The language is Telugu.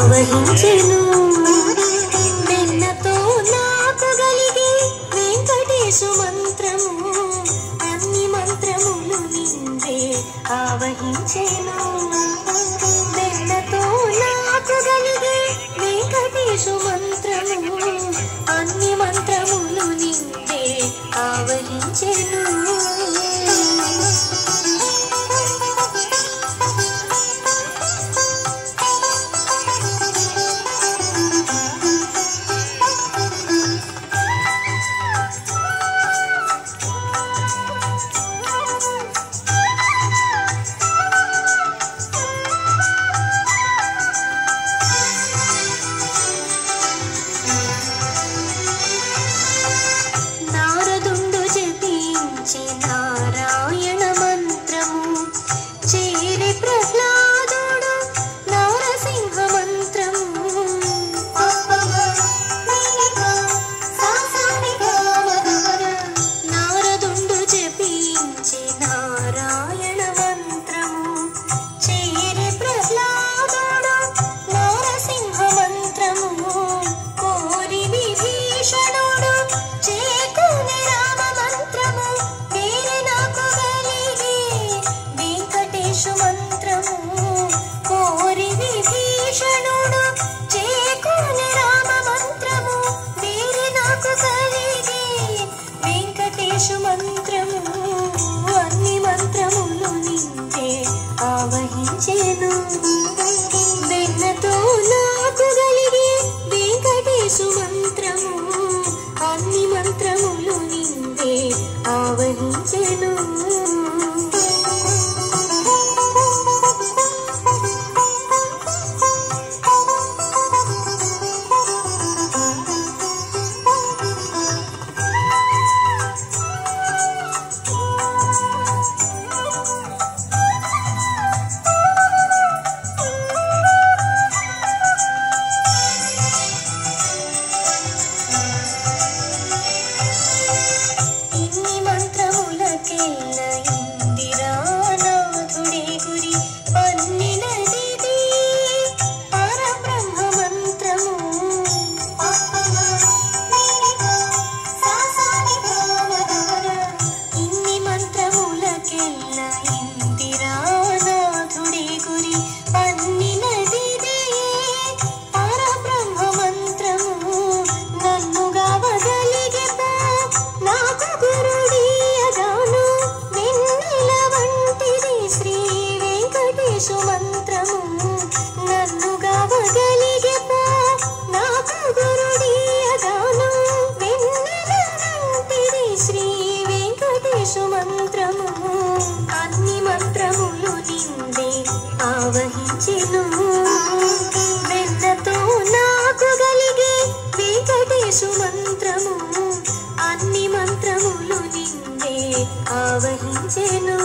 వహించెను వెన్నతో నాకు గలిగే వెంకటేశు మంత్రము అన్ని మంత్రములు నిందే ఆవహించెను వెన్నతో నాకు గలిగే వెంకటేశు మంత్రము అన్ని మంత్రములు నిందే ఆవహించెను వెన్నతో నాకు గలిగే వెంకటేశు మంత్రము అన్ని మంత్రములు నిందే ఆవహించెను అన్ని మంత్రములు నిందే ఆవహించెను వెన్నతో నాకు గలిగే వెంకటేశు మంత్రము అన్ని మంత్రములు నిందే ఆవహించెను